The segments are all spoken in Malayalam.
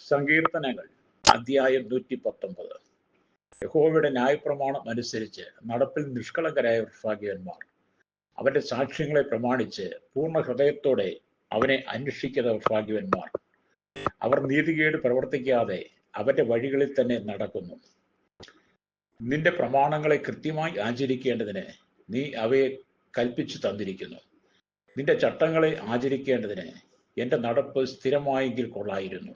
സങ്കീർത്തനങ്ങൾ അധ്യായം 119. യഹോവയുടെ ന്യായപ്രമാണം അനുസരിച്ച് നടപ്പിൽ നിഷ്കളങ്കരായ ഭാഗ്യവാന്മാർ. അവന്റെ സാക്ഷ്യങ്ങളെ പ്രമാണിച്ച് പൂർണ്ണ ഹൃദയത്തോടെ അവനെ അന്വേഷിക്കുന്ന ഭാഗ്യവാന്മാർ. അവർ നീതികേട് പ്രവർത്തിക്കാതെ അവന്റെ വഴികളിൽ തന്നെ നടക്കുന്നു. നിന്റെ പ്രമാണങ്ങളെ കൃത്യമായി ആചരിക്കേണ്ടതിന് നീ അവയെ കൽപ്പിച്ചു തന്നിരിക്കുന്നു. നിന്റെ ചട്ടങ്ങളെ ആചരിക്കേണ്ടതിന് എന്റെ നടപ്പ് സ്ഥിരമായെങ്കിൽ കൊള്ളായിരുന്നു.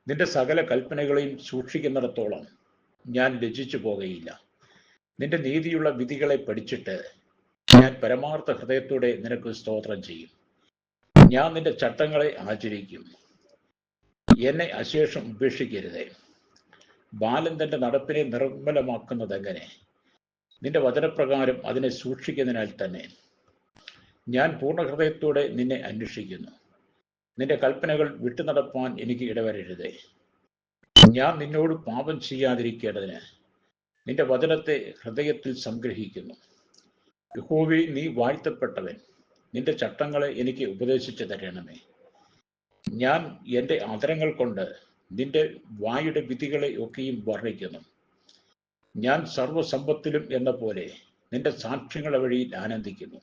നിന്റെ സകല കൽപ്പനകളെയും സൂക്ഷിക്കുന്നിടത്തോളം ഞാൻ ലജ്ജിച്ചു പോകുകയില്ല. നിന്റെ നീതിയുള്ള വിധികളെ പഠിച്ചിട്ട് ഞാൻ പരമാർത്ഥ ഹൃദയത്തോടെ നിനക്ക് സ്തോത്രം ചെയ്യും. ഞാൻ നിന്റെ ചട്ടങ്ങളെ ആചരിക്കും. എന്നെ അശേഷം ഉപേക്ഷിക്കരുതേ. ബാലൻ തന്റെ നടപ്പിനെ നിർമ്മലമാക്കുന്നതെങ്ങനെ? നിന്റെ വചനപ്രകാരം അതിനെ സൂക്ഷിക്കുന്നതിനാൽ തന്നെ. ഞാൻ പൂർണ്ണ ഹൃദയത്തോടെ നിന്നെ അന്വേഷിക്കുന്നു. നിന്റെ കൽപ്പനകൾ വിട്ടുനടപ്പാൻ എനിക്ക് ഇടവരരുതേ. ഞാൻ നിന്നോട് പാപം ചെയ്യാതിരിക്കേണ്ടതിന് നിന്റെ വചനത്തെ ഹൃദയത്തിൽ സംഗ്രഹിക്കുന്നു. യഹോവേ, നീ വാഴ്ത്തപ്പെട്ടവൻ. നിന്റെ ചട്ടങ്ങളെ എനിക്ക് ഉപദേശിച്ചു തരണമേ. ഞാൻ എൻ്റെ അധരങ്ങൾ കൊണ്ട് നിന്റെ വായുടെ വിധികളെ ഒക്കെയും വർണ്ണിക്കുന്നു. ഞാൻ സർവസമ്പത്തിലും എന്ന പോലെ നിന്റെ സാക്ഷ്യങ്ങളെ വഴിയിൽ ആനന്ദിക്കുന്നു.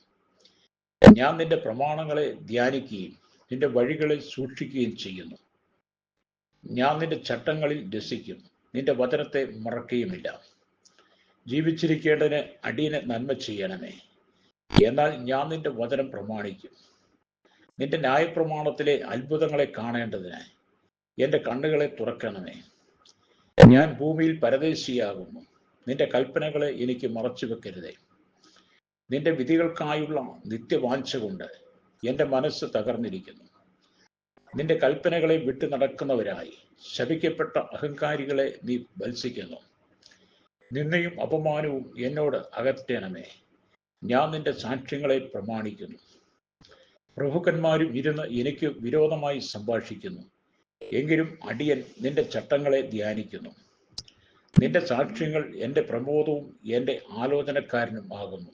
ഞാൻ നിന്റെ പ്രമാണങ്ങളെ ധ്യാനിക്കുകയും നിന്റെ വഴികളെ സൂക്ഷിക്കുകയും ചെയ്യുന്നു. ഞാൻ നിന്റെ ചട്ടങ്ങളിൽ രസിക്കും. നിന്റെ വചനത്തെ മറക്കുകയുമില്ല. ജീവിച്ചിരിക്കേണ്ടതിന് അടിയന് നന്മ ചെയ്യണമേ. എന്നാൽ ഞാൻ നിന്റെ വചനം പ്രമാണിക്കും. നിന്റെ ന്യായപ്രമാണത്തിലെ അത്ഭുതങ്ങളെ കാണേണ്ടതിന് എൻ്റെ കണ്ണുകളെ തുറക്കണമേ. ഞാൻ ഭൂമിയിൽ പരദേശിയാകുന്നു. നിന്റെ കൽപ്പനകളെ എനിക്ക് മറച്ചു വെക്കരുതേ. നിന്റെ വിധികൾക്കായുള്ള നിത്യവാഞ്ച കൊണ്ട് എൻ്റെ മനസ്സ് തകർന്നിരിക്കുന്നു. നിന്റെ കൽപ്പനകളെ വിട്ടു നടക്കുന്നവരായി ശപിക്കപ്പെട്ട അഹങ്കാരികളെ നീ വത്സിക്കുന്നു. നിന്ദയും അപമാനവും എന്നോട് അകറ്റണമേ. ഞാൻ നിന്റെ സാക്ഷ്യങ്ങളെ പ്രമാണിക്കുന്നു. പ്രഭുക്കന്മാരും ഇരുന്ന് എനിക്ക് വിരോധമായി സംഭാഷിക്കുന്നു. എങ്കിലും അടിയൻ നിന്റെ ചട്ടങ്ങളെ ധ്യാനിക്കുന്നു. നിന്റെ സാക്ഷ്യങ്ങൾ എൻ്റെ പ്രമോദവും എൻ്റെ ആലോചനക്കാരനും ആകുന്നു.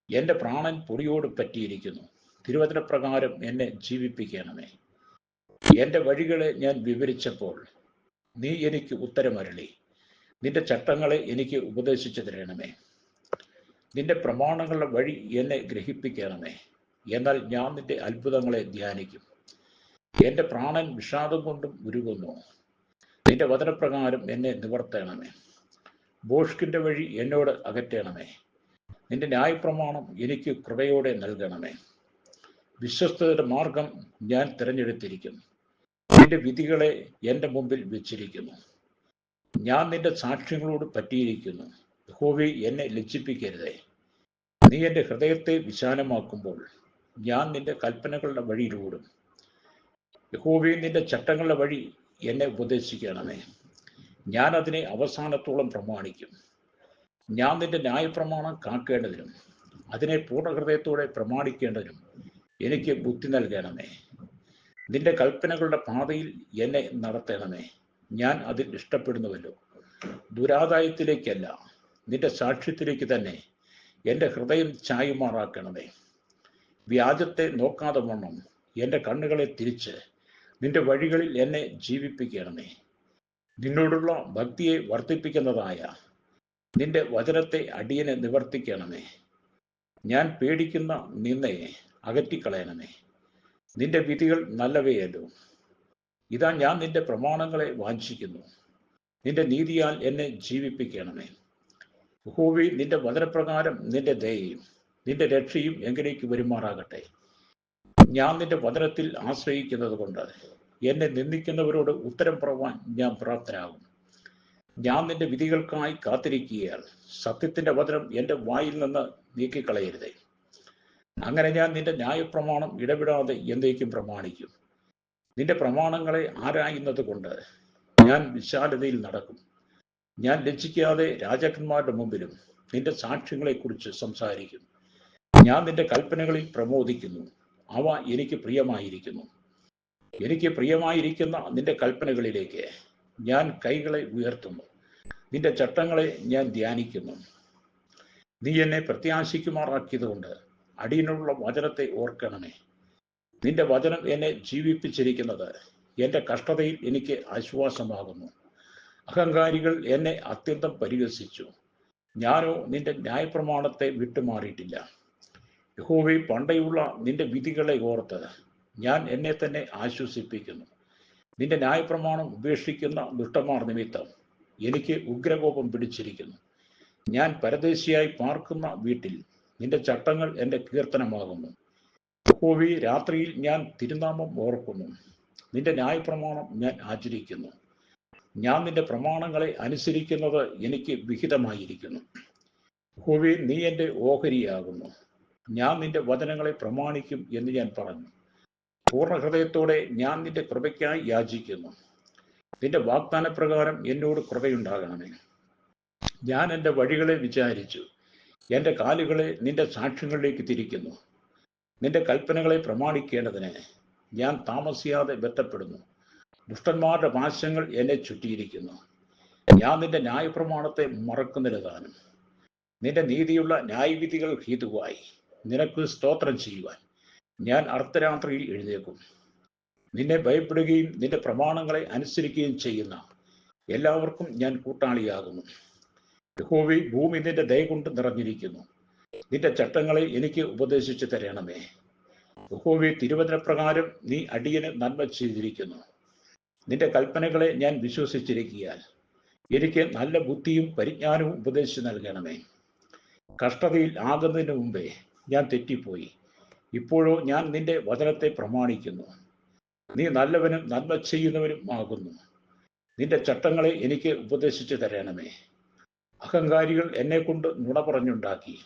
എൻ്റെ പ്രാണൻ പൊടിയോട് പറ്റിയിരിക്കുന്നു. തിരുവചനപ്രകാരം എന്നെ ജീവിപ്പിക്കണമേ. എൻ്റെ വഴികളെ ഞാൻ വിവരിച്ചപ്പോൾ നീ എനിക്ക് ഉത്തരമരുളി. നിന്റെ ചട്ടങ്ങളെ എനിക്ക് ഉപദേശിച്ചു തരണമേ. നിന്റെ പ്രമാണങ്ങളുടെ വഴി എന്നെ ഗ്രഹിപ്പിക്കണമേ. എന്നാൽ ഞാൻ നിന്റെ അത്ഭുതങ്ങളെ ധ്യാനിക്കും. എൻ്റെ പ്രാണൻ വിഷാദം കൊണ്ടും ഉരുകുന്നു. നിന്റെ വചനപ്രകാരം എന്നെ നിവർത്തണമേ. ഭോഷ്കിന്റെ വഴി എന്നോട് അകറ്റണമേ. നിന്റെ ന്യായപ്രമാണം എനിക്ക് കൃപയോടെ നൽകണമേ. വിശ്വസ്തയുടെ മാർഗം ഞാൻ തിരഞ്ഞെടുത്തിരിക്കുന്നു. നിന്റെ വിധികളെ എൻ്റെ മുമ്പിൽ വെച്ചിരിക്കുന്നു. ഞാൻ നിന്റെ സാക്ഷ്യങ്ങളോട് പറ്റിയിരിക്കുന്നു. യഹോവേ, എന്നെ ലജ്ജിപ്പിക്കരുതേ. നീ എൻ്റെ ഹൃദയത്തെ വിശാലമാക്കുമ്പോൾ ഞാൻ നിന്റെ കൽപ്പനകളുടെ വഴിയിലൂടും. യഹോവേ, നിന്റെ ചട്ടങ്ങളുടെ വഴി എന്നെ ഉപദേശിക്കണമേ. ഞാൻ അതിനെ അവസാനത്തോളം പ്രമാണിക്കും. ഞാൻ നിന്റെ ന്യായപ്രമാണം കാക്കേണ്ടതിനും അതിനെ പൂർണ്ണ ഹൃദയത്തോടെ പ്രമാണിക്കേണ്ടതിനും എനിക്ക് ബുദ്ധി നൽകണമേ. നിന്റെ കൽപ്പനകളുടെ പാതയിൽ എന്നെ നടത്തണമേ. ഞാൻ അതിൽ ഇഷ്ടപ്പെടുന്നുവല്ലോ. ദുരാദായത്തിലേക്കല്ല, നിന്റെ സാക്ഷ്യത്തിലേക്ക് തന്നെ എൻ്റെ ഹൃദയം ചായുമാറാക്കണമേ. വ്യാജത്തെ നോക്കാതെ വണ്ണം എൻ്റെ കണ്ണുകളെ തിരിച്ച് നിന്റെ വഴികളിൽ എന്നെ ജീവിപ്പിക്കണമേ. നിന്നോടുള്ള ഭക്തിയെ വർദ്ധിപ്പിക്കുന്നതായ നിന്റെ വചനത്തെ അടിയനെ നിവർത്തിക്കണമേ. ഞാൻ പേടിക്കുന്ന നിന്നയെ അകറ്റിക്കളയണമേ. നിന്റെ വിധികൾ നല്ലവയല്ലോ. ഇതാ, ഞാൻ നിന്റെ പ്രമാണങ്ങളെ വാഞ്ചിക്കുന്നു. നിന്റെ നീതിയാൽ എന്നെ ജീവിപ്പിക്കണമേ. യഹോവേ, നിന്റെ വചനപ്രകാരം നിന്റെ ദയയും നിന്റെ രക്ഷയും എങ്കിലേക്ക് വരുമാറാകട്ടെ. ഞാൻ നിന്റെ വചനത്തിൽ ആശ്രയിക്കുന്നത് കൊണ്ട് എന്നെ നിന്ദിക്കുന്നവരോട് ഉത്തരം പറവാൻ ഞാൻ പ്രാപ്തനാകും. ഞാൻ നിന്റെ വിധികൾക്കായി കാത്തിരിക്കുകയാൽ സത്യത്തിന്റെ വചനം എൻ്റെ വായിൽ നിന്ന് നീക്കിക്കളയരുതേ. അങ്ങനെ ഞാൻ നിന്റെ ന്യായപ്രമാണം ഇടപെടാതെ എന്നേക്കും പ്രമാണിക്കും. നിന്റെ പ്രമാണങ്ങളെ ആരായുന്നത് കൊണ്ട് ഞാൻ വിശാലതയിൽ നടക്കും. ഞാൻ ലജ്ജിക്കാതെ രാജാക്കന്മാരുടെ മുമ്പിലും നിന്റെ സാക്ഷ്യങ്ങളെക്കുറിച്ച് സംസാരിക്കും. ഞാൻ നിന്റെ കൽപ്പനകളിൽ പ്രമോദിക്കുന്നു. അവ എനിക്ക് പ്രിയമായിരിക്കുന്നു. എനിക്ക് പ്രിയമായിരിക്കുന്ന നിന്റെ കൽപ്പനകളിലേക്ക് ഞാൻ കൈകളെ ഉയർത്തുന്നു. നിന്റെ ചട്ടങ്ങളെ ഞാൻ ധ്യാനിക്കുന്നു. നീ എന്നെ പ്രത്യാശിക്കുമാറാക്കിയതുകൊണ്ട് അടിയനുള്ള വചനത്തെ ഓർക്കണമേ. നിന്റെ വചനം എന്നെ ജീവിപ്പിച്ചിരിക്കുന്നത് എൻ്റെ കഷ്ടതയിൽ എനിക്ക് ആശ്വാസമാകുന്നു. അഹങ്കാരികൾ എന്നെ അത്യന്തം പരിഹസിച്ചു. ഞാനോ നിന്റെ ന്യായപ്രമാണത്തെ വിട്ടുമാറിയിട്ടില്ല. യഹോവേ, പണ്ടേയുള്ള നിന്റെ വിധികളെ ഓർത്ത് ഞാൻ എന്നെ തന്നെ ആശ്വസിപ്പിക്കുന്നു. നിന്റെ ന്യായപ്രമാണം ഉപേക്ഷിക്കുന്ന ദുഷ്ടന്മാർ നിമിത്തം എനിക്ക് ഉഗ്രകോപം പിടിച്ചിരിക്കുന്നു. ഞാൻ പരദേശിയായി പാർക്കുന്ന വീട്ടിൽ നിന്റെ ചട്ടങ്ങൾ എൻ്റെ കീർത്തനമാകുന്നു. യഹോവേ, രാത്രിയിൽ ഞാൻ തിരുനാമം ഓർക്കുന്നു. നിന്റെ ന്യായപ്രമാണം ഞാൻ ആചരിക്കുന്നു. ഞാൻ നിന്റെ പ്രമാണങ്ങളെ അനുസരിക്കുന്നത് എനിക്ക് വിഹിതമായിരിക്കുന്നു. യഹോവേ, നീ എൻ്റെ ഓഹരിയാകുന്നു. ഞാൻ നിന്റെ വചനങ്ങളെ പ്രമാണിക്കും എന്ന് ഞാൻ പറഞ്ഞു. പൂർണ്ണ ഹൃദയത്തോടെ ഞാൻ നിന്റെ കൃപയ്ക്കായി യാചിക്കുന്നു. നിന്റെ വാഗ്ദാനപ്രകാരം എന്നോട് കൃപയുണ്ടാകണമേ. ഞാൻ എൻ്റെ വഴികളെ വിചാരിച്ചു. എൻ്റെ കാലുകളെ നിന്റെ സാക്ഷ്യങ്ങളിലേക്ക് തിരിക്കുന്നു. നിന്റെ കൽപ്പനകളെ പ്രമാണിക്കേണ്ടതിന് ഞാൻ താമസിയാതെ ബന്ധപ്പെടുന്നു. ദുഷ്ടന്മാരുടെ പാശങ്ങൾ എന്നെ ചുറ്റിയിരിക്കുന്നു. ഞാൻ നിന്റെ ന്യായപ്രമാണത്തെ മറക്കുന്നില്ല താനും. നിന്റെ നീതിയുള്ള ന്യായവിധികൾ ഹേതുവായി നിനക്ക് സ്തോത്രം ചെയ്യുവാൻ ഞാൻ അർദ്ധരാത്രിയിൽ എഴുന്നേൽക്കും. നിന്നെ ഭയപ്പെടുകയും നിന്റെ പ്രമാണങ്ങളെ അനുസരിക്കുകയും ചെയ്യുന്ന എല്ലാവർക്കും ഞാൻ കൂട്ടാളിയാകുന്നു. യഹോവേ, ഭൂമി നിന്റെ ദയ കൊണ്ട് നിറഞ്ഞിരിക്കുന്നു. നിന്റെ ചട്ടങ്ങളെ എനിക്ക് ഉപദേശിച്ചു തരണമേ. യഹോവേ, തിരുവചനപ്രകാരം നീ അടിയന് നന്മ ചെയ്തിരിക്കുന്നു. നിന്റെ കൽപ്പനകളെ ഞാൻ വിശ്വസിച്ചിരിക്കുകയാൽ എനിക്ക് നല്ല ബുദ്ധിയും പരിജ്ഞാനവും ഉപദേശിച്ചു നൽകണമേ. കഷ്ടതയിൽ ആകുന്നതിന് മുമ്പേ ഞാൻ തെറ്റിപ്പോയി. ഇപ്പോഴോ ഞാൻ നിന്റെ വചനത്തെ പ്രമാണിക്കുന്നു. നീ നല്ലവനും നന്മ ചെയ്യുന്നവനും ആകുന്നു. നിന്റെ ചട്ടങ്ങളെ എനിക്ക് ഉപദേശിച്ചു തരണമേ. അഹങ്കാരികൾ എന്നെ കൊണ്ട് നുണ പറഞ്ഞുണ്ടാക്കി.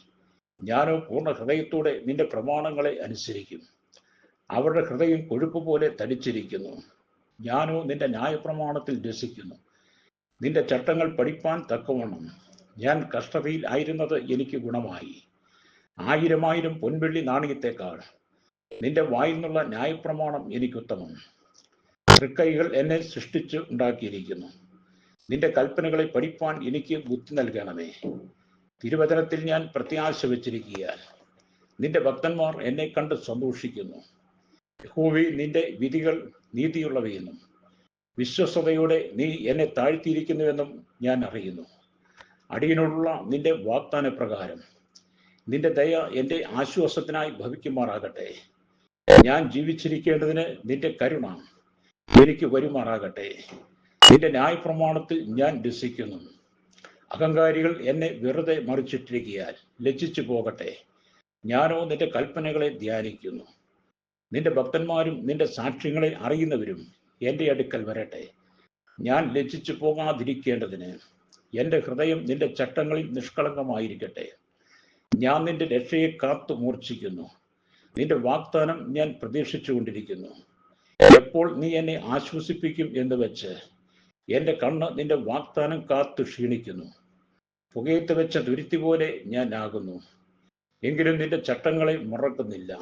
ഞാനോ പൂർണ്ണ ഹൃദയത്തോടെ നിന്റെ പ്രമാണങ്ങളെ അനുസരിക്കും. അവരുടെ ഹൃദയം കൊഴുപ്പ് പോലെ തടിച്ചിരിക്കുന്നു. ഞാനോ നിന്റെ ന്യായപ്രമാണത്തിൽ രസിക്കുന്നു. നിന്റെ ചട്ടങ്ങൾ പഠിപ്പാൻ തക്കവണ്ണം ഞാൻ കഷ്ടതയിൽ ആയിരുന്നത് എനിക്ക് ഗുണമായി. 1000 പൊൻവെള്ളി നാണയത്തേക്കാൾ നിന്റെ വായിൽ നിന്നുള്ള ന്യായപ്രമാണം എനിക്കുത്തമം. തൃക്കൈകൾ എന്നെ സൃഷ്ടിച്ച് ഉണ്ടാക്കിയിരിക്കുന്നു. നിന്റെ കൽപ്പനകളെ പഠിപ്പാൻ എനിക്ക് ബുദ്ധി നൽകണമേ. തിരുവചനത്തിൽ ഞാൻ പ്രത്യാശ വച്ചിരിക്കുകയാൽ നിന്റെ ഭക്തന്മാർ എന്നെ കണ്ട് സന്തോഷിക്കുന്നു. യഹോവേ, നിന്റെ വിധികൾ നീതിയുള്ളവയെന്നും വിശ്വസ്തയോടെ നീ എന്നെ താഴ്ത്തിയിരിക്കുന്നുവെന്നും ഞാൻ അറിയുന്നു. അടിയനോടുള്ള നിന്റെ വാഗ്ദാന പ്രകാരം നിന്റെ ദയ എൻ്റെ ആശ്വാസത്തിനായി ഭവിക്കുമാറാകട്ടെ. ഞാൻ ജീവിച്ചിരിക്കേണ്ടതിന് നിന്റെ കരുണ എനിക്ക് വരുമാറാകട്ടെ. നിന്റെ ന്യായപ്രമാണത്തിൽ ഞാൻ രസിക്കുന്നു. അഹങ്കാരികൾ എന്നെ വെറുതെ മറിച്ചിട്ടിരിക്കുകയാൽ ലജ്ജിച്ചു പോകട്ടെ. ഞാനോ നിന്റെ കൽപ്പനകളെ ധ്യാനിക്കുന്നു. നിന്റെ ഭക്തന്മാരും നിന്റെ സാക്ഷ്യങ്ങളെ അറിയുന്നവരും എൻ്റെ അടുക്കൽ വരട്ടെ. ഞാൻ ലജ്ജിച്ചു പോകാതിരിക്കേണ്ടതിന് എൻ്റെ ഹൃദയം നിന്റെ ചട്ടങ്ങളിൽ നിഷ്കളങ്കമായിരിക്കട്ടെ. ഞാൻ നിന്റെ രക്ഷയെ കാത്തു മൂർച്ഛിക്കുന്നു. നിന്റെ വാഗ്ദാനം ഞാൻ പ്രതീക്ഷിച്ചുകൊണ്ടിരിക്കുന്നു. എപ്പോൾ നീ എന്നെ ആശ്വസിപ്പിക്കും എന്ന് വെച്ച് എൻ്റെ കണ്ണ് നിന്റെ വാഗ്ദാനം കാത്തു ക്ഷീണിക്കുന്നു. പുകയത്ത് വെച്ച തുരുത്തി പോലെ ഞാൻ ആകുന്നു. എങ്കിലും നിന്റെ ചട്ടങ്ങളെ മറക്കുന്നില്ല.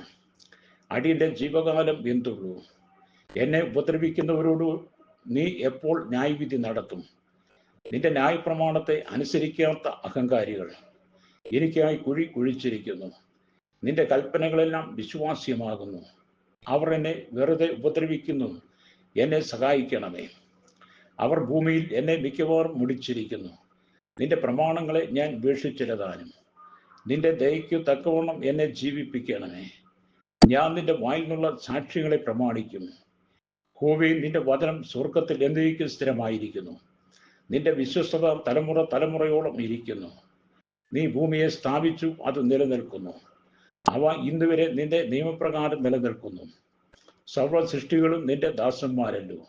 അടിയന്റെ ജീവകാലം എന്തുള്ളൂ. എന്നെ ഉപദ്രവിക്കുന്നവരോട് നീ എപ്പോൾ ന്യായവിധി നടത്തും? നിന്റെ ന്യായപ്രമാണത്തെ അനുസരിക്കാത്ത അഹങ്കാരികൾ എനിക്കായി കുഴി കുഴിച്ചിരിക്കുന്നു. നിന്റെ കൽപ്പനകളെല്ലാം വിശ്വാസ്യമാകുന്നു. അവർ എന്നെ വെറുതെ ഉപദ്രവിക്കുന്നു. എന്നെ സഹായിക്കണമേ. അവർ ഭൂമിയിൽ എന്നെ മിക്കവാറും മുടിച്ചിരിക്കുന്നു. നിന്റെ പ്രമാണങ്ങളെ ഞാൻ ഉപേക്ഷിച്ചില്ലതാനും. നിന്റെ ദയയ്ക്കു തക്കവണ്ണം എന്നെ ജീവിപ്പിക്കണമേ. ഞാൻ നിന്റെ വായിൽ നിന്നുള്ള സാക്ഷ്യങ്ങളെ പ്രമാണിക്കും. യഹോവേ, നിന്റെ വചനം സ്വർഗത്തിൽ എന്നേക്കും സ്ഥിരമായിരിക്കുന്നു. നിന്റെ വിശ്വസ്തത തലമുറ തലമുറയോളം ഇരിക്കുന്നു. നീ ഭൂമിയെ സ്ഥാപിച്ചു, അത് നിലനിൽക്കുന്നു. അവ ഇന്നുവരെ നിന്റെ നിയമപ്രകാരം നിലനിൽക്കുന്നു. സർവ്വ സൃഷ്ടികളും നിന്റെ ദാസന്മാരല്ലോ.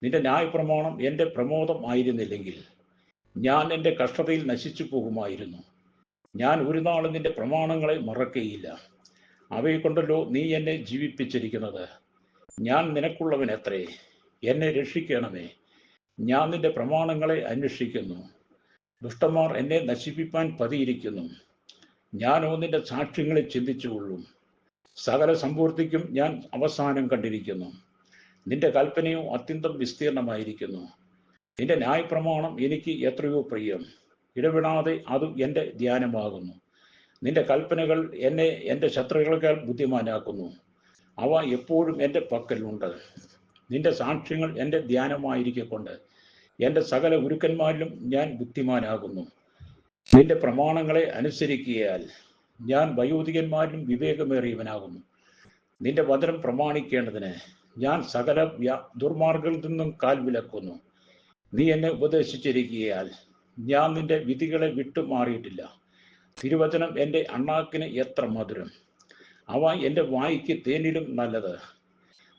നിന്റെ ന്യായപ്രമാണം എൻ്റെ പ്രമോദം ആയിരുന്നില്ലെങ്കിൽ ഞാൻ എൻ്റെ കഷ്ടതയിൽ നശിച്ചു പോകുമായിരുന്നു. ഞാൻ ഒരു നാളും നിന്റെ പ്രമാണങ്ങളെ മറക്കുകയില്ല. അവയെ കൊണ്ടല്ലോ നീ എന്നെ ജീവിപ്പിച്ചിരിക്കുന്നത്. ഞാൻ നിനക്കുള്ളവൻ എത്രേ. എന്നെ രക്ഷിക്കണമേ. ഞാൻ നിന്റെ പ്രമാണങ്ങളെ അന്വേഷിക്കുന്നു. ദുഷ്ടന്മാർ എന്നെ നശിപ്പിപ്പാൻ പതിയിരിക്കുന്നു. ഞാനോ നിന്റെ സാക്ഷ്യങ്ങളെ ചിന്തിച്ചുകൊള്ളും. സകല സമ്പൂർത്തിക്കും ഞാൻ അവസാനം കണ്ടിരിക്കുന്നു. നിന്റെ കൽപ്പനയോ അത്യന്തം വിസ്തീർണമായിരിക്കുന്നു. നിന്റെ ന്യായപ്രമാണം എനിക്ക് എത്രയോ പ്രിയം. ഇടവിടാതെ അതും എൻ്റെ ധ്യാനമാകുന്നു. നിന്റെ കൽപ്പനകൾ എന്നെ എൻ്റെ ശത്രുക്കളേക്കാൾ ബുദ്ധിമാനാക്കുന്നു. അവ എപ്പോഴും എൻ്റെ പക്കലുണ്ട്. നിന്റെ സാക്ഷ്യങ്ങൾ എൻ്റെ ധ്യാനമായിരിക്കൊണ്ട് എൻ്റെ സകല ഗുരുക്കന്മാരിലും ഞാൻ ബുദ്ധിമാനാകുന്നു. നിന്റെ പ്രമാണങ്ങളെ അനുസരിക്കുകയാൽ ഞാൻ വയോധികന്മാരിലും വിവേകമേറിയവനാകുന്നു. നിന്റെ വചനം പ്രമാണിക്കേണ്ടതിന് ഞാൻ സകല ദുർമാർഗങ്ങളിൽ നിന്നും കാൽ വിലക്കുന്നു. നീ എന്നെ ഉപദേശിച്ചിരിക്കുകയാൽ ഞാൻ നിന്റെ വിധികളെ വിട്ടുമാറിയിട്ടില്ല. തിരുവചനം എൻ്റെ അണ്ണാക്കിന് എത്ര മധുരം, അവ എൻ്റെ വായ്ക്ക് തേനിലും നല്ലത്.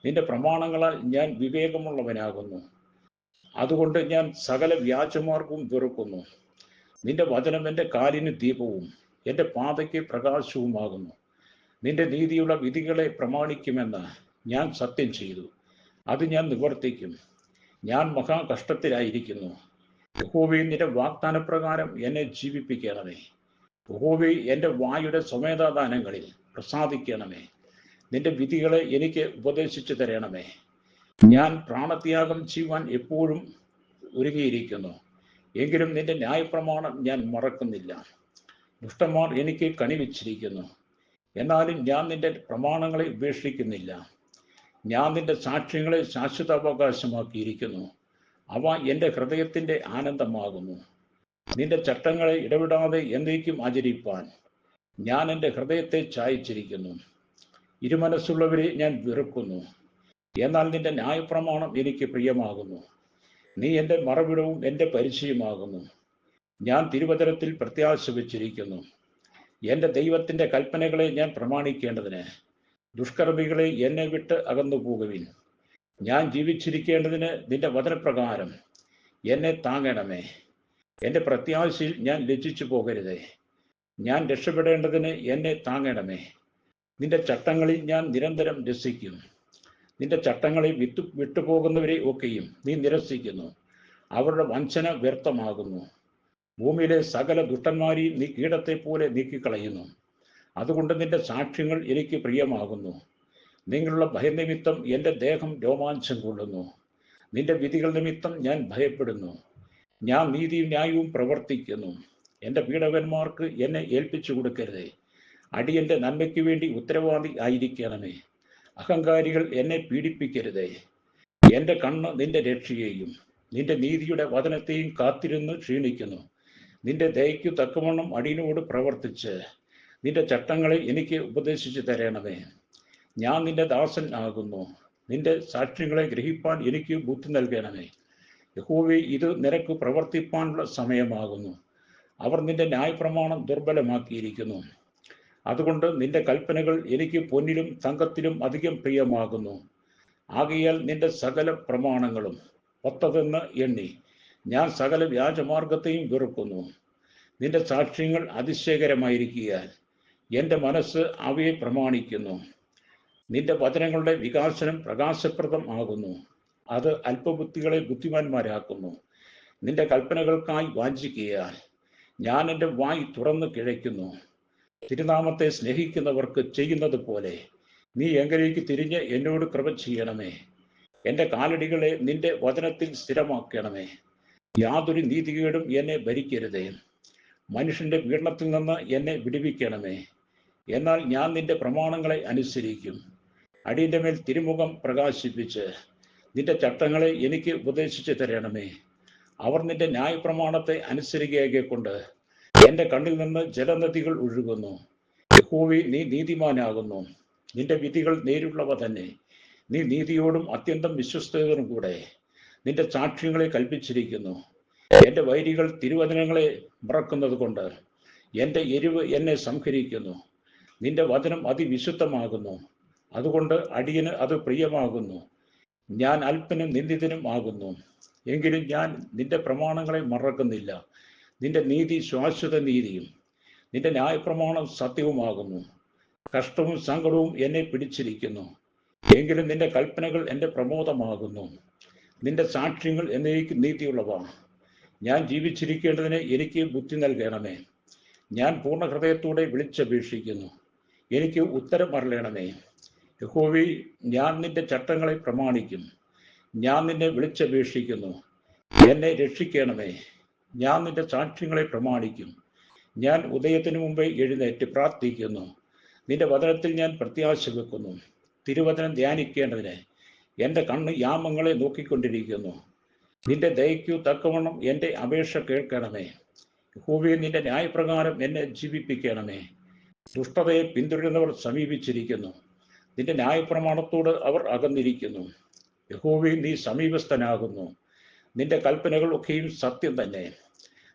നിന്റെ പ്രമാണങ്ങളാൽ ഞാൻ വിവേകമുള്ളവനാകുന്നു, അതുകൊണ്ട് ഞാൻ സകല വ്യാജമാർഗവും വെറുക്കുന്നു. നിന്റെ വചനം എൻ്റെ കാലിന് ദീപവും എൻ്റെ പാതയ്ക്ക് പ്രകാശവുമാകുന്നു. നിന്റെ നീതിയുള്ള വിധികളെ പ്രമാണിക്കുമെന്ന് ഞാൻ സത്യം ചെയ്തു, അത് ഞാൻ നിവർത്തിക്കും. ഞാൻ മഹാകഷ്ടത്തിലായിരിക്കുന്നു. യഹോവേ, നിന്റെ വാഗ്ദാനപ്രകാരം എന്നെ ജീവിപ്പിക്കണമേ. യഹോവേ, എൻ്റെ വായുടെ സ്വമേധാദാനങ്ങളിൽ പ്രസാദിക്കണമേ. നിന്റെ വിധികളെ എനിക്ക് ഉപദേശിച്ചു തരണമേ. ഞാൻ പ്രാണത്യാഗം ചെയ്യുവാൻ എപ്പോഴും ഒരുങ്ങിയിരിക്കുന്നു, എങ്കിലും നിന്റെ ന്യായപ്രമാണം ഞാൻ മറക്കുന്നില്ല. ദുഷ്ടന്മാർ എനിക്ക് കണിവെച്ചിരിക്കുന്നു, എന്നാലും ഞാൻ നിന്റെ പ്രമാണങ്ങളെ ഉപേക്ഷിക്കുന്നില്ല. ഞാൻ നിന്റെ സാക്ഷ്യങ്ങളെ ശാശ്വതാവകാശമാക്കിയിരിക്കുന്നു, അവ എൻ്റെ ഹൃദയത്തിൻ്റെ ആനന്ദമാകുന്നു. നിന്റെ ചട്ടങ്ങളെ ഇടവിടാതെ എന്നേക്കും ആചരിപ്പാൻ ഞാൻ എൻ്റെ ഹൃദയത്തെ ചായച്ചിരിക്കുന്നു. ഇരുമനസ്സുള്ളവരെ ഞാൻ വെറുക്കുന്നു, എന്നാൽ നിന്റെ ന്യായപ്രമാണം എനിക്ക് പ്രിയമാകുന്നു. നീ എൻ്റെ മറവിടവും എൻ്റെ പരിചയമാകുന്നു. ഞാൻ തിരുവചനത്തിൽ പ്രത്യാശ വച്ചിരിക്കുന്നു. എൻ്റെ ദൈവത്തിൻ്റെ കൽപ്പനകളെ ഞാൻ പ്രമാണിക്കേണ്ടതിന് ദുഷ്കർമ്മികളെ എന്നെ വിട്ട് അകന്നു പോകുവിൻ. ഞാൻ ജീവിച്ചിരിക്കേണ്ടതിന് നിന്റെ വചനപ്രകാരം എന്നെ താങ്ങണമേ. എൻ്റെ പ്രത്യാശയിൽ ഞാൻ ലജ്ജിച്ചു പോകരുതേ. ഞാൻ രക്ഷപ്പെടേണ്ടതിന് എന്നെ താങ്ങണമേ. നിന്റെ ചട്ടങ്ങളിൽ ഞാൻ നിരന്തരം രസിക്കും. നിന്റെ ചട്ടങ്ങളെ വിട്ടുപോകുന്നവരെ ഒക്കെയും നീ നിരസിക്കുന്നു. അവരുടെ വഞ്ചന വ്യർത്ഥമാകുന്നു. ഭൂമിയിലെ സകല ദുഷ്ടന്മാരെയും നീ കീടത്തെ പോലെ നീക്കിക്കളയുന്നു. അതുകൊണ്ട് നിന്റെ സാക്ഷ്യങ്ങൾ എനിക്ക് പ്രിയമാകുന്നു. നിങ്ങളുടെ ഭയനിമിത്തം എൻ്റെ ദേഹം രോമാഞ്ചം കൊള്ളുന്നു. നിന്റെ വിധികൾ നിമിത്തം ഞാൻ ഭയപ്പെടുന്നു. ഞാൻ നീതിയും ന്യായവും പ്രവർത്തിക്കുന്നു. എൻ്റെ പീഡകന്മാർക്ക് എന്നെ ഏൽപ്പിച്ചു കൊടുക്കരുതേ. അടിയൻ്റെ നന്മയ്ക്ക് വേണ്ടി ഉത്തരവാദി ആയിരിക്കണമേ. അഹങ്കാരികൾ എന്നെ പീഡിപ്പിക്കരുതേ. എൻ്റെ കണ്ണ് നിന്റെ രക്ഷയെയും നിന്റെ നീതിയുടെ വചനത്തെയും കാത്തിരുന്ന് ക്ഷീണിക്കുന്നു. നിന്റെ ദയയ്ക്കു തക്കവണ്ണം അടിയനോട് പ്രവർത്തിച്ച് നിന്റെ ചട്ടങ്ങളെ എനിക്ക് ഉപദേശിച്ചു തരണമേ. ഞാൻ നിന്റെ ദാസൻ ആകുന്നു. നിന്റെ സാക്ഷ്യങ്ങളെ ഗ്രഹിപ്പാൻ എനിക്ക് ബുദ്ധി നൽകണമേ. യഹോവേ, ഇത് നിനക്ക് പ്രവർത്തിപ്പാനുള്ള സമയമാകുന്നു. അവർ നിന്റെ ന്യായപ്രമാണം ദുർബലമാക്കിയിരിക്കുന്നു. അതുകൊണ്ട് നിന്റെ കൽപ്പനകൾ എനിക്ക് പൊന്നിലും തങ്കത്തിലും അധികം പ്രിയമാകുന്നു. ആകയാൽ നിന്റെ സകല പ്രമാണങ്ങളും ഒത്തതെന്ന് എണ്ണി ഞാൻ സകല വ്യാജമാർഗത്തെയും വെറുക്കുന്നു. നിന്റെ സാക്ഷ്യങ്ങൾ അതിശയകരമായിരിക്കുകയാൽ എൻ്റെ മനസ്സ് അവയെ പ്രമാണിക്കുന്നു. നിന്റെ വചനങ്ങളുടെ വികാസനം പ്രകാശപ്രദം ആകുന്നു. അത് അല്പബുദ്ധികളെ ബുദ്ധിമാന്മാരാക്കുന്നു. നിന്റെ കൽപ്പനകൾക്കായി വാഞ്ചിക്കുകയാൽ ഞാൻ എൻ്റെ വായ് തുറന്ന് കിഴയ്ക്കുന്നു. തിരുനാമത്തെ സ്നേഹിക്കുന്നവർക്ക് ചെയ്യുന്നത് പോലെ നീ എങ്കിലേക്ക് തിരിഞ്ഞ് എന്നോട് കൃപ ചെയ്യണമേ. എൻ്റെ കാലടികളെ നിന്റെ വചനത്തിൽ സ്ഥിരമാക്കണമേ. യാതൊരു നീതികേടും എന്നെ ഭരിക്കരുതേ. മനുഷ്യന്റെ പീഡനത്തിൽ നിന്ന് എന്നെ വിടുവിക്കണമേ. എന്നാൽ ഞാൻ നിന്റെ പ്രമാണങ്ങളെ അനുസരിക്കും. അടിയന്റെ മേൽ തിരുമുഖം പ്രകാശിപ്പിച്ച് നിന്റെ ചട്ടങ്ങളെ എനിക്ക് ഉപദേശിച്ചു തരണമേ. അവർ നിന്റെ ന്യായപ്രമാണത്തെ അനുസരിക്കുകകൊണ്ട് എൻ്റെ കണ്ണിൽ നിന്ന് ജലനദികൾ ഒഴുകുന്നു. യഹോവേ, നീ നീതിമാനാകുന്നു. നിന്റെ വിധികൾ നേരുള്ളവ തന്നെ. നീ നീതിയോടും അത്യന്തം വിശ്വസ്തയോടും കൂടെ നിന്റെ സാക്ഷ്യങ്ങളെ കൽപ്പിച്ചിരിക്കുന്നു. എൻ്റെ വൈരികൾ തിരുവചനങ്ങളെ മറക്കുന്നത് കൊണ്ട് എൻ്റെ എരിവ് എന്നെ സംഹരിക്കുന്നു. നിന്റെ വചനം അതിവിശുദ്ധമാകുന്നു, അതുകൊണ്ട് അടിയന് അത് പ്രിയമാകുന്നു. ഞാൻ അല്പനും നിന്ദിതനും ആകുന്നു, എങ്കിലും ഞാൻ നിന്റെ പ്രമാണങ്ങളെ മറക്കുന്നില്ല. നിന്റെ നീതി ശാശ്വത നീതിയും നിന്റെ ന്യായപ്രമാണം സത്യവുമാകുന്നു. കഷ്ടവും സങ്കടവും എന്നെ പിടിച്ചിരിക്കുന്നു, എങ്കിലും നിന്റെ കൽപ്പനകൾ എൻ്റെ പ്രമോദമാകുന്നു. നിന്റെ സാക്ഷ്യങ്ങൾ എന്നേക്ക് നീതിയുള്ളവ. ഞാൻ ജീവിച്ചിരിക്കേണ്ടതിന് എനിക്ക് ബുദ്ധി നൽകണമേ. ഞാൻ പൂർണ്ണ ഹൃദയത്തോടെ വിളിച്ചപേക്ഷിക്കുന്നു, എനിക്ക് ഉത്തരം അരുളണമേ. യഹോവേ, ഞാൻ നിന്റെ ചട്ടങ്ങളെ പ്രമാണിക്കും. ഞാൻ നിന്നെ വിളിച്ചപേക്ഷിക്കുന്നു, എന്നെ രക്ഷിക്കണമേ. ഞാൻ നിന്റെ സാക്ഷ്യങ്ങളെ പ്രമാണിക്കും. ഞാൻ ഉദയത്തിനു മുമ്പേ എഴുന്നേറ്റ് പ്രാർത്ഥിക്കുന്നു. നിന്റെ വചനത്തിൽ ഞാൻ പ്രത്യാശ വെക്കുന്നു. തിരുവചനം ധ്യാനിക്കേണ്ടതിന് എൻ്റെ കണ്ണ് യാമങ്ങളെ നോക്കിക്കൊണ്ടിരിക്കുന്നു. നിന്റെ ദയയ്ക്കു തക്കവണ്ണം എൻ്റെ അപേക്ഷ കേൾക്കണമേ. യഹോവേ, നിന്റെ ന്യായപ്രകാരം എന്നെ ജീവിപ്പിക്കണമേ. ദുഷ്ടതയെ പിന്തുടരുന്നവർ സമീപിച്ചിരിക്കുന്നു, നിന്റെ ന്യായപ്രമാണത്തോട് അവർ അകന്നിരിക്കുന്നു. യഹോവേ, നീ സമീപസ്ഥനാകുന്നു, നിന്റെ കൽപ്പനകൾ ഒക്കെയും സത്യം തന്നെ.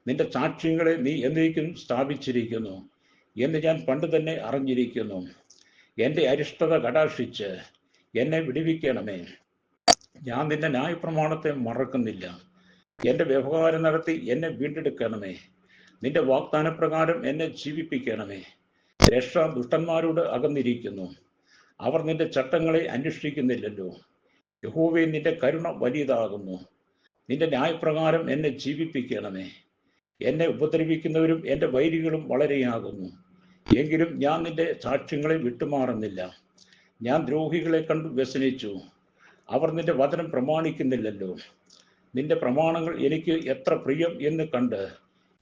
നിന്റെ സാക്ഷ്യങ്ങളെ നീ എന്നേക്കും സ്ഥാപിച്ചിരിക്കുന്നു എന്ന് ഞാൻ പണ്ട് തന്നെ അറിഞ്ഞിരിക്കുന്നു. എൻ്റെ അരിഷ്ടത കടാക്ഷിച്ച് എന്നെ വിടുവിക്കണമേ. ഞാൻ നിന്റെ ന്യായപ്രമാണത്തെ മറക്കുന്നില്ല. എൻ്റെ വ്യവഹാരം നടത്തി എന്നെ വീണ്ടെടുക്കണമേ. നിന്റെ വാഗ്ദാനപ്രകാരം എന്നെ ജീവിപ്പിക്കണമേ. രക്ഷ ദുഷ്ടന്മാരോട് അകന്നിരിക്കുന്നു, അവർ നിന്റെ ചട്ടങ്ങളെ അന്വേഷിക്കുന്നില്ലല്ലോ. യഹോവേ, നിന്റെ കരുണ വലിയതാകുന്നു, നിന്റെ ന്യായപ്രകാരം എന്നെ ജീവിപ്പിക്കണമേ. എന്നെ ഉപദ്രവിക്കുന്നവരും എൻ്റെ വൈരികളും വളരെയാകുന്നു, എങ്കിലും ഞാൻ നിന്റെ സാക്ഷ്യങ്ങളെ വിട്ടുമാറുന്നില്ല. ഞാൻ ദ്രോഹികളെ കണ്ടു വ്യസനിച്ചു, അവർ നിന്റെ വചനം പ്രമാണിക്കുന്നില്ലല്ലോ. നിന്റെ പ്രമാണങ്ങൾ എനിക്ക് എത്ര പ്രിയം എന്ന് കണ്ട്,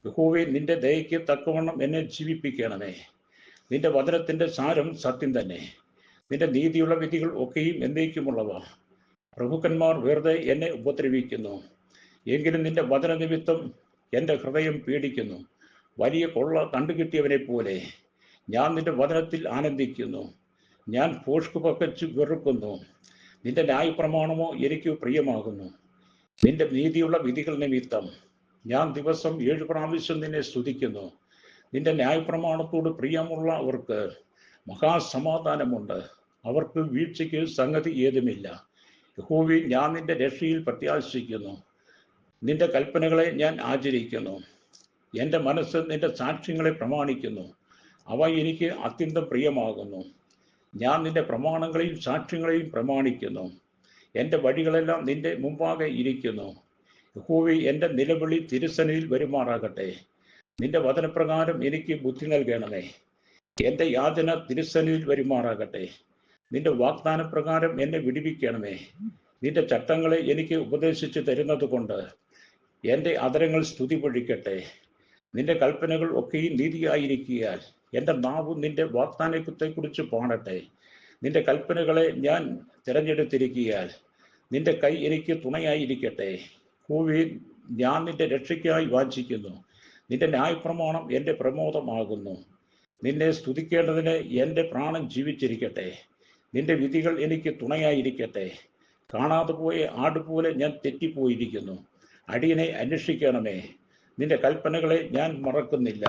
യഹോവേ, നിന്റെ ദയയ്ക്ക് തക്കവണ്ണം എന്നെ ജീവിപ്പിക്കണമേ. നിന്റെ വചനത്തിൻ്റെ സാരം സത്യം തന്നെ, നിന്റെ നീതിയുള്ള വിധികൾ ഒക്കെയും എന്നേക്കുമുള്ളവ. പ്രഭുക്കന്മാർ വെറുതെ എന്നെ ഉപദ്രവിക്കുന്നു, എങ്കിലും നിന്റെ വചന നിമിത്തം എൻ്റെ ഹൃദയം പേടിക്കുന്നു. വലിയ കൊള്ള കണ്ടുകിട്ടിയവനെ പോലെ ഞാൻ നിന്റെ വചനത്തിൽ ആനന്ദിക്കുന്നു. ഞാൻ ഭോഷ്ക് പകച്ചു വെറുക്കുന്നു, നിന്റെ ന്യായപ്രമാണമോ എനിക്ക് പ്രിയമാകുന്നു. നിന്റെ നീതിയുള്ള വിധികൾ നിമിത്തം ഞാൻ ദിവസം 7 പ്രാവശ്യം നിന്നെ സ്തുതിക്കുന്നു. നിന്റെ ന്യായപ്രമാണത്തോട് പ്രിയമുള്ളവർക്ക് മഹാസമാധാനമുണ്ട്, അവർക്ക് വീഴ്ചയ്ക്ക് സംഗതി ഏതുമില്ല. യഹോവേ, ഞാൻ നിന്റെ രക്ഷയിൽ പ്രത്യാശിക്കുന്നു, നിന്റെ കൽപ്പനകളെ ഞാൻ ആചരിക്കുന്നു. എൻ്റെ മനസ്സ് നിന്റെ സാക്ഷ്യങ്ങളെ പ്രമാണിക്കുന്നു, അവ എനിക്ക് അത്യന്തം പ്രിയമാകുന്നു. ഞാൻ നിന്റെ പ്രമാണങ്ങളെയും സാക്ഷ്യങ്ങളെയും പ്രമാണിക്കുന്നു. എൻ്റെ വഴികളെല്ലാം നിന്റെ മുമ്പാകെ ഇരിക്കുന്നു. യഹോവേ, എൻ്റെ നിലവിളി തിരുസന്നിധിയിൽ വരുമാറാകട്ടെ. നിന്റെ വചനപ്രകാരം എനിക്ക് ബുദ്ധി നൽകണമേ. എൻ്റെ യാചന തിരുസന്നിധിയിൽ വരുമാറാകട്ടെ. നിന്റെ വാഗ്ദാനപ്രകാരം എന്നെ വിടുവിക്കണമേ. നിന്റെ ചട്ടങ്ങളെ എനിക്ക് ഉപദേശിച്ചു തരുന്നത് കൊണ്ട് എൻ്റെ അധരങ്ങൾ സ്തുതി പൊഴിക്കട്ടെ. നിന്റെ കൽപ്പനകൾ ഒക്കെയും നീതിയായിരിക്കിയാൽ എൻ്റെ നാവ് നിന്റെ വാഗ്ദാനത്തെക്കുറിച്ച് പാടട്ടെ. നിന്റെ കൽപ്പനകളെ ഞാൻ തിരഞ്ഞെടുത്തിരിക്കിയാൽ നിന്റെ കൈ എനിക്ക് തുണയായിരിക്കട്ടെ. യഹോവേ, ഞാൻ നിന്റെ രക്ഷയ്ക്കായി വാഞ്ചിക്കുന്നു, നിന്റെ ന്യായപ്രമാണം എൻ്റെ പ്രമോദമാകുന്നു. നിന്നെ സ്തുതിക്കേണ്ടതിന് എൻ്റെ പ്രാണൻ ജീവിച്ചിരിക്കട്ടെ. നിന്റെ വിധികൾ എനിക്ക് തുണയായിരിക്കട്ടെ. കാണാതെ പോയ ആടുപോലെ ഞാൻ തെറ്റിപ്പോയിരിക്കുന്നു, അടിയനെ അന്വേഷിക്കണമേ. നിന്റെ കൽപ്പനകളെ ഞാൻ മറക്കുന്നില്ല.